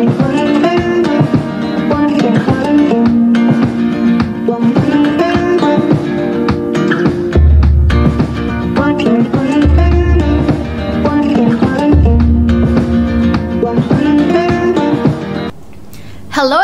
Hello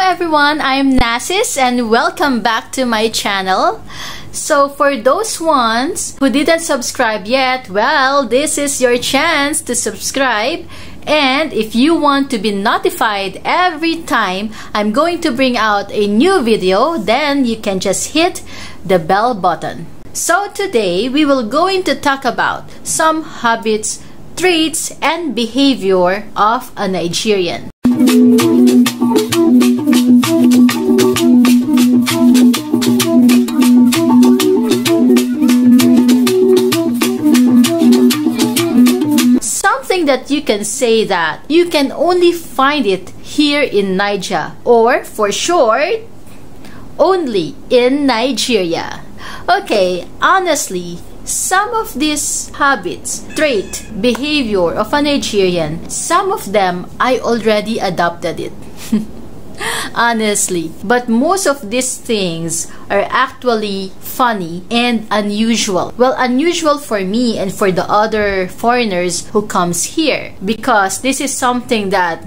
everyone, I'm Naciz and welcome back to my channel. So for those ones who didn't subscribe yet, well, this is your chance to subscribe. And if you want to be notified every time I'm going to bring out a new video, then you can just hit the bell button. So today we will going to talk about some habits, traits, and behavior of a Nigerian. Something that you can say that you can only find it here in Niger, or for short, only in Nigeria. Okay, honestly, some of these habits, trait, behavior of a Nigerian, some of them I already adopted it. Honestly, but most of these things are actually funny and unusual. Well, unusual for me and for the other foreigners who comes here, because this is something that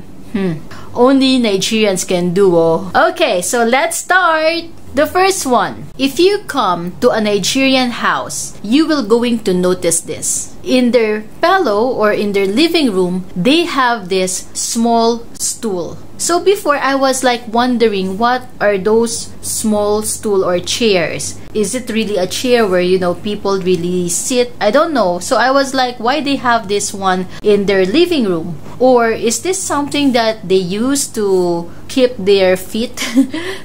only Nigerians can do. Oh. Okay, so let's start. The first one, if you come to a Nigerian house, you will going to notice this. In their pillow or in their living room, they have this small stool. So before, I was like wondering, what are those small stool or chairs? Is it really a chair where, you know, people really sit? I don't know. So I was like, why they have this one in their living room? Or is this something that they use to keep their feet,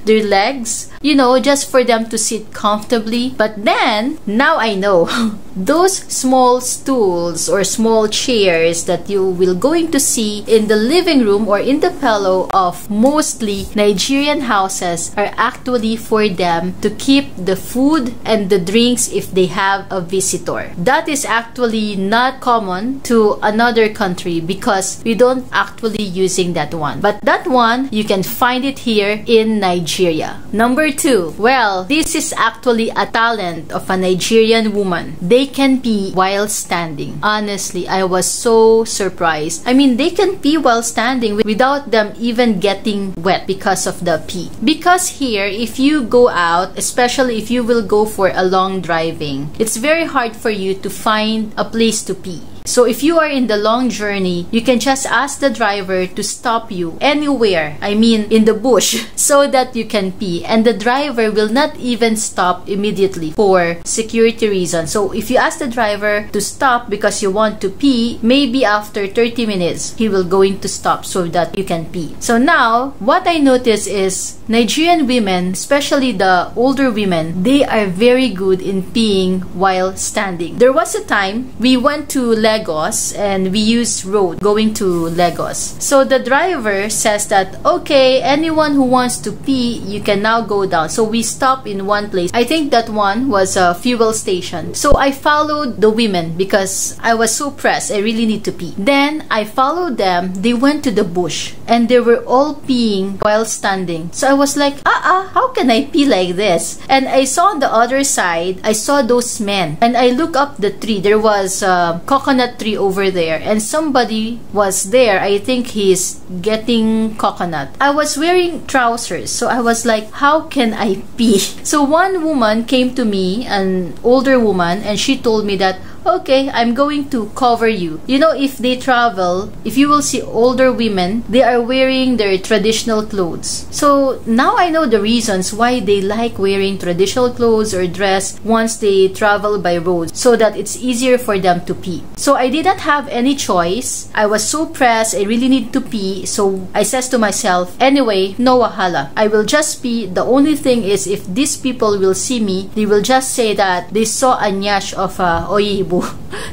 their legs, you know, just for them to sit comfortably? But then, now I know. Those small stools or small chairs that you will going to see in the living room or in the pillow of mostly Nigerian houses are actually for them to keep the food and the drinks if they have a visitor. That is actually not common to another country because we don't actually using that one. But that one, you can find it here in Nigeria. Number two, well, this is actually a talent of a Nigerian woman. They can pee while standing. Honestly, I was so surprised. I mean, they can pee while standing without them even getting wet because of the pee. Because here, if you go out, especially if you will go for a long driving, it's very hard for you to find a place to pee. So if you are in the long journey, you can just ask the driver to stop you anywhere, I mean in the bush, so that you can pee. And the driver will not even stop immediately for security reasons. So if you ask the driver to stop because you want to pee, maybe after 30 minutes, he will going to stop so that you can pee. So now, what I notice is Nigerian women, especially the older women, they are very good in peeing while standing. There was a time we went to Lagos and we used road going to Lagos. So the driver says that, okay, anyone who wants to pee, you can now go down. So we stopped in one place. I think that one was a fuel station. So I followed the women because I was so pressed. I really need to pee. Then I followed them. They went to the bush and they were all peeing while standing. So I was like, how can I pee like this? And I saw on the other side, I saw those men. And I look up the tree. There was a coconut tree over there. And somebody was there. I think he's getting coconut. I was wearing trousers. So I was like, how can I pee? So one woman came to me, an older woman, and she told me that, okay, I'm going to cover you. You know, if they travel, if you will see older women, they are wearing their traditional clothes. So now I know the reasons why they like wearing traditional clothes or dress once they travel by road, so that it's easier for them to pee. So I didn't have any choice. I was so pressed. I really need to pee. So I says to myself, anyway, no wahala. I will just pee. The only thing is, if these people will see me, they will just say that they saw a nyash of a oyibo.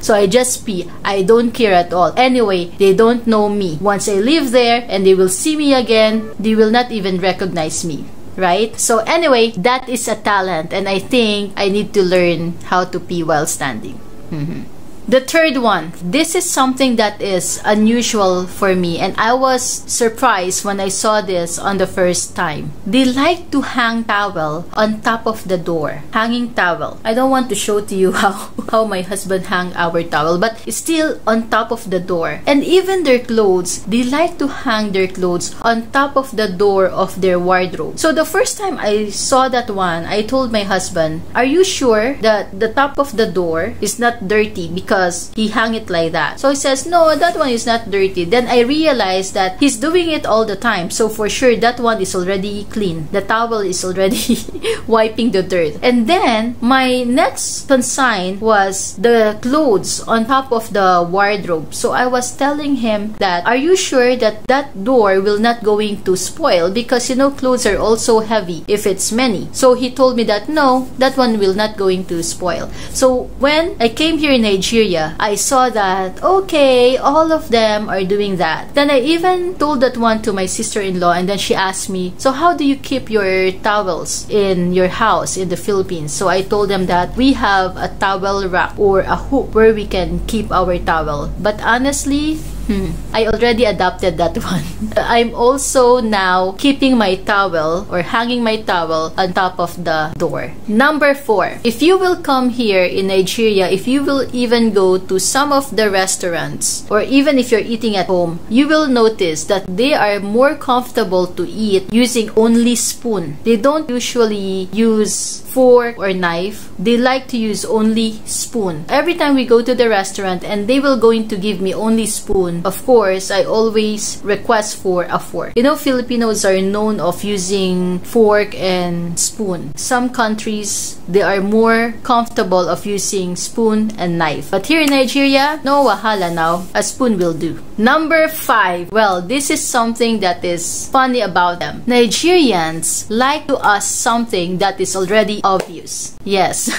So I just pee. I don't care at all. Anyway, they don't know me. Once I live there and they will see me again, they will not even recognize me. Right? So anyway, that is a talent, and I think I need to learn how to pee while standing. The third one, this is something that is unusual for me, and I was surprised when I saw this on the first time. They like to hang towel on top of the door. Hanging towel. I don't want to show to you how my husband hang our towel, but it's still on top of the door. And even their clothes, they like to hang their clothes on top of the door of their wardrobe. So the first time I saw that one, I told my husband, are you sure that the top of the door is not dirty because he hung it like that? So he says, no, that one is not dirty. Then I realized that he's doing it all the time. So for sure, that one is already clean. The towel is already wiping the dirt. And then my next consign was the clothes on top of the wardrobe. So I was telling him that, are you sure that that door will not going to spoil? Because you know, clothes are also heavy if it's many. So he told me that no, that one will not going to spoil. So when I came here in Nigeria, I saw that, okay, all of them are doing that. Then I even told that one to my sister-in-law, and then she asked me, so how do you keep your towels in your house in the Philippines? So I told them that we have a towel rack or a hook where we can keep our towel. But honestly, I already adopted that one. I'm also now keeping my towel or hanging my towel on top of the door. Number 4, if you will come here in Nigeria, if you will even go to some of the restaurants, or even if you're eating at home, you will notice that they are more comfortable to eat using only spoon. They don't usually use fork or knife. They like to use only spoon. Every time we go to the restaurant and they will going to give me only spoon, of course, I always request for a fork. You know, Filipinos are known of using fork and spoon. Some countries, they are more comfortable of using spoon and knife. But here in Nigeria, no wahala now. A spoon will do. Number 5. Well, this is something that is funny about them. Nigerians like to ask something that is already obvious. Yes.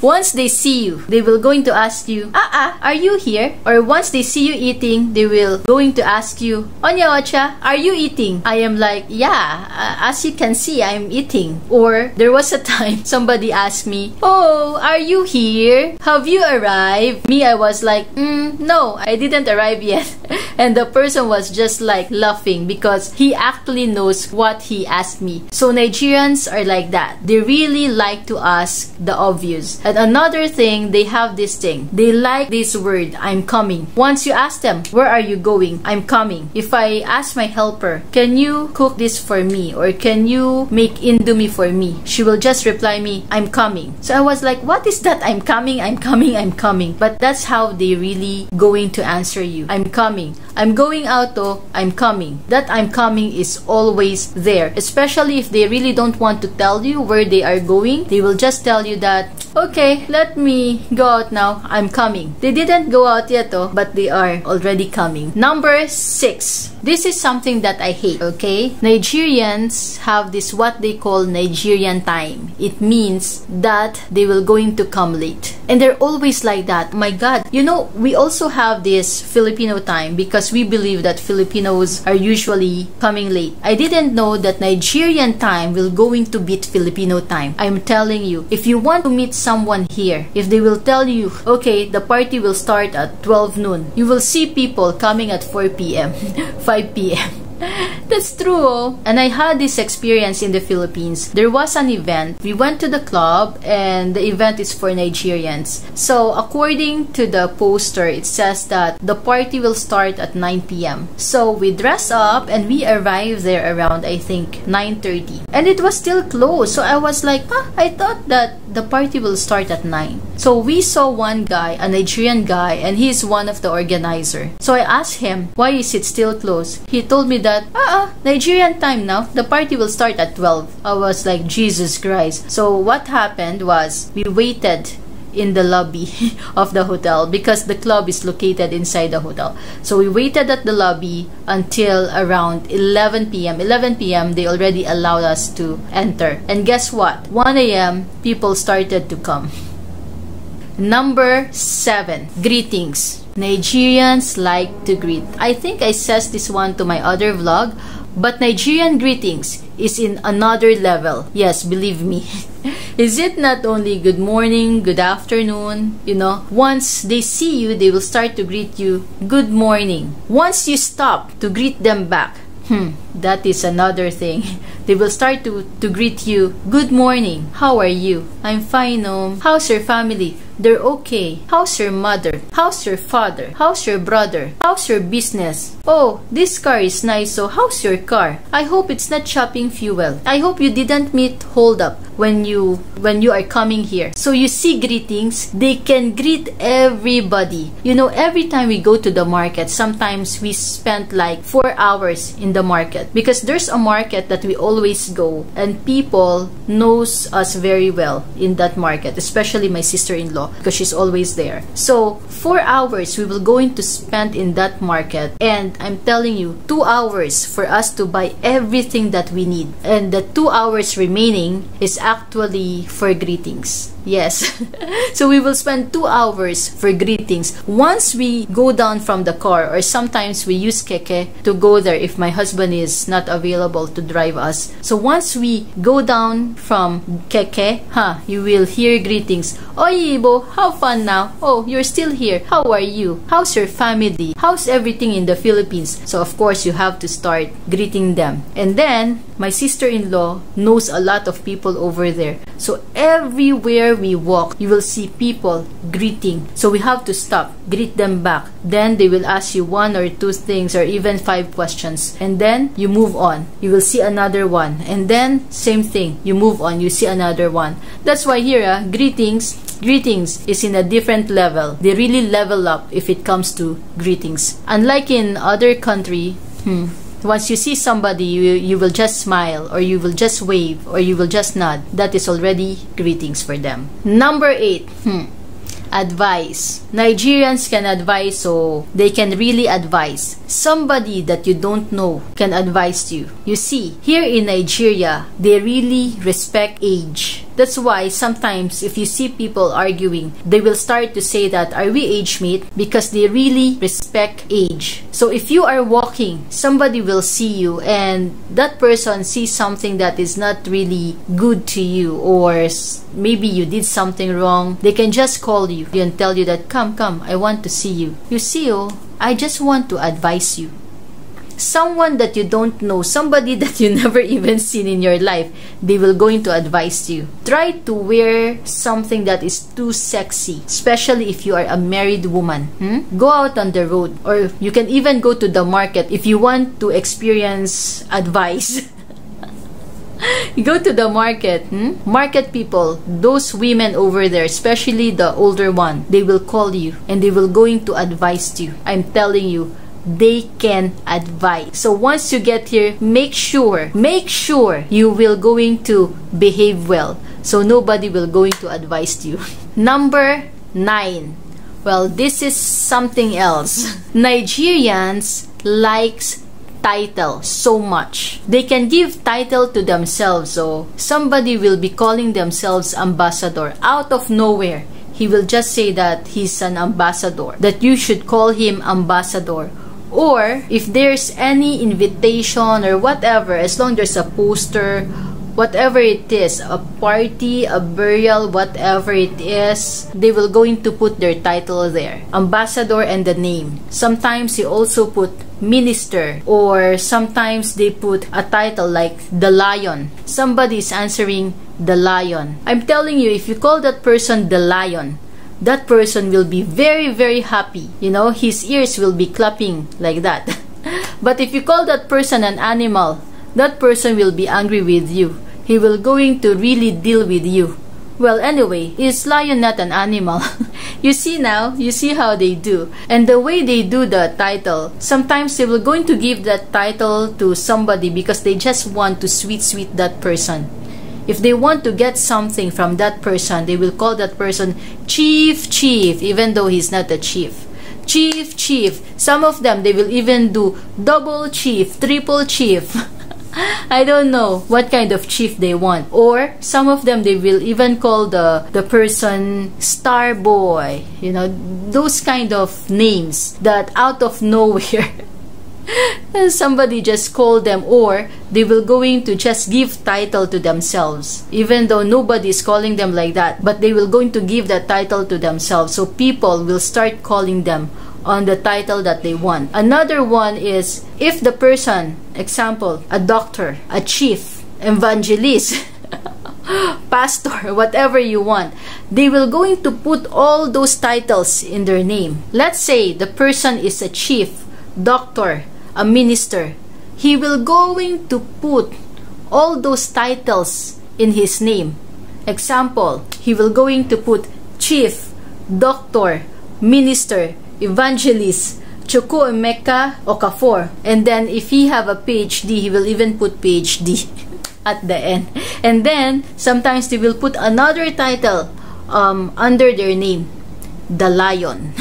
Once they see you, they will going to ask you, are you here? Or once they see you eating, they will going to ask you, Onya Ocha, are you eating? I am like, yeah, as you can see, I'm eating. Or there was a time somebody asked me, oh, are you here? Have you arrived? Me, I was like, no, I didn't arrive yet. And the person was just like laughing because he actually knows what he asked me. So Nigerians are like that. They really like to ask the obvious. And another thing, they have this thing. They like this word, I'm coming. Once you ask them, where are you going? I'm coming. If I ask my helper, can you cook this for me? Or can you make indomie for me? She will just reply me, I'm coming. So I was like, what is that? I'm coming, I'm coming, I'm coming. But that's how they really going to answer you. I'm coming. I'm going out though, I'm coming. That I'm coming is always there. Especially if they really don't want to tell you where they are going, they will just tell you that, okay, let me go out now, I'm coming. They didn't go out yet though, but they are already coming. Number 6. This is something that I hate, okay? Nigerians have this what they call Nigerian time. It means that they will going to come late. And they're always like that. My God. You know, we also have this Filipino time because we believe that Filipinos are usually coming late. I didn't know that Nigerian time will going to beat Filipino time. I'm telling you, if you want to meet someone here, if they will tell you, okay, the party will start at 12 noon, you will see people coming at 4 p.m., 5 p.m. That's true, oh. And I had this experience in the Philippines. There was an event. We went to the club and the event is for Nigerians. So according to the poster, it says that the party will start at 9 p.m. So we dressed up and we arrived there around, I think, 9:30. And it was still closed. So I was like, I thought that the party will start at 9. So we saw one guy, a Nigerian guy, and he's one of the organizer. So I asked him, why is it still closed? He told me that, Nigerian time now, the party will start at 12. I was like, Jesus Christ. So what happened was, we waited in the lobby of the hotel because the club is located inside the hotel. So we waited at the lobby until around 11 p.m. 11 p.m. they already allowed us to enter. And guess what? 1 a.m. people started to come. Number 7. Greetings. Nigerians like to greet. I think I said this one to my other vlog, but Nigerian greetings, is in another level. Yes, believe me. Is it not only good morning, good afternoon, you know? Once they see you, they will start to greet you, good morning. Once you stop to greet them back, that is another thing. They will start to greet you, good morning, how are you? I'm fine, how's your family? They're okay. How's your mother? How's your father? How's your brother? How's your business? Oh, this car is nice, so how's your car? I hope it's not chopping fuel. I hope you didn't meet hold up when you are coming here. So you see greetings, they can greet everybody. You know, every time we go to the market, sometimes we spend like 4 hours in the market because there's a market that we always go and people knows us very well in that market, especially my sister-in-law because she's always there. So 4 hours we will going to spend in that market, and I'm telling you, 2 hours for us to buy everything that we need, and the 2 hours remaining is actually for greetings. Yes. So we will spend 2 hours for greetings. Once we go down from the car, or sometimes we use keke to go there if my husband is not available to drive us. So once we go down from keke, you will hear greetings. Oy, Ibo, how fun now? Oh, you're still here. How are you? How's your family? How's everything in the Philippines? So of course you have to start greeting them. And then my sister-in-law knows a lot of people over there. So everywhere we walk, you will see people greeting. So we have to stop, greet them back. Then they will ask you 1 or 2 things or even 5 questions. And then you move on. You will see another one. And then same thing. You move on. You see another one. That's why here, greetings is in a different level. They really level up if it comes to greetings. Unlike in other country, once you see somebody, you will just smile, or you will just wave, or you will just nod. That is already greetings for them. Number 8. Advice. Nigerians can advise, so they can really advise. Somebody that you don't know can advise you. You see, here in Nigeria, they really respect age. That's why sometimes if you see people arguing, they will start to say that, are we age mate? Because they really respect age. So if you are walking, somebody will see you and that person sees something that is not really good to you, or maybe you did something wrong, they can just call you and tell you that, come, I want to see you. You see, I just want to advise you. Someone that you don't know, somebody that you never even seen in your life, they will going to advise you. Try to wear something that is too sexy, especially if you are a married woman. Go out on the road, or you can even go to the market if you want to experience advice. Go to the market. Market people, those women over there, especially the older one, they will call you and they will going to advise you. I'm telling you, they can advise. So once you get here, make sure you will going to behave well, so nobody will going to advise you. Number 9. Well, this is something else. Nigerians likes title so much. They can give title to themselves. So somebody will be calling themselves ambassador out of nowhere. He will just say that he's an ambassador, that you should call him ambassador. Or if there's any invitation or whatever, as long there's a poster, whatever it is, a party, a burial, whatever it is, they will going to put their title there, ambassador, and the name. Sometimes they also put minister, or sometimes they put a title like the lion. Somebody is answering the lion. I'm telling you, if you call that person the lion, that person will be very, very happy. You know, his ears will be clapping like that. But if you call that person an animal, that person will be angry with you. He will going to really deal with you. Well, anyway, is lion not an animal? You see now, you see how they do. And the way they do the title, sometimes they will going to give that title to somebody because they just want to sweet that person. If they want to get something from that person, they will call that person chief, even though he's not a chief. Chief. Some of them, they will even do double chief, triple chief. I don't know what kind of chief they want. Or some of them, they will even call the person star boy. You know, those kind of names that out of nowhere somebody just call them, or they will going to just give title to themselves, even though nobody is calling them like that, but they will going to give that title to themselves, so people will start calling them on the title that they want. Another one is if the person, example, a doctor, a chief, evangelist, pastor, whatever you want, they will going to put all those titles in their name. Let's say the person is a chief, doctor, a minister. He will going to put all those titles in his name. Example, he will going to put chief, doctor, minister, evangelist, Choko Emeka Okafor. And then if he have a PhD, he will even put PhD at the end. And then sometimes they will put another title under their name, the lion.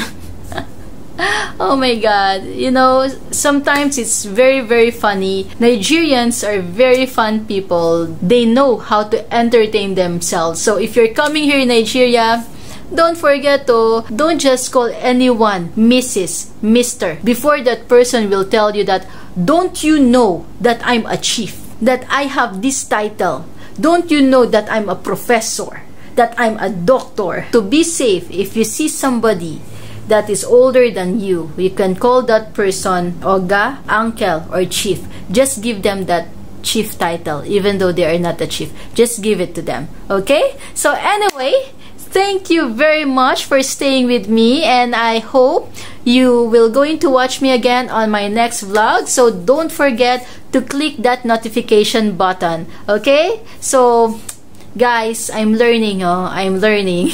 Oh my God, you know, sometimes it's very, very funny. Nigerians are very fun people. They know how to entertain themselves. So if you're coming here in Nigeria, don't forget to, don't just call anyone Mrs., Mr. Before that person will tell you that, don't you know that I'm a chief, that I have this title? Don't you know that I'm a professor, that I'm a doctor? To be safe, if you see somebody that is older than you, you can call that person Oga, Uncle, or Chief. Just give them that chief title, even though they are not a chief. Just give it to them, okay? So anyway, thank you very much for staying with me, and I hope you will going to watch me again on my next vlog. So don't forget to click that notification button, okay? So guys, I'm learning, I'm learning.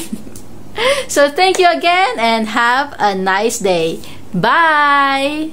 So thank you again and have a nice day. Bye!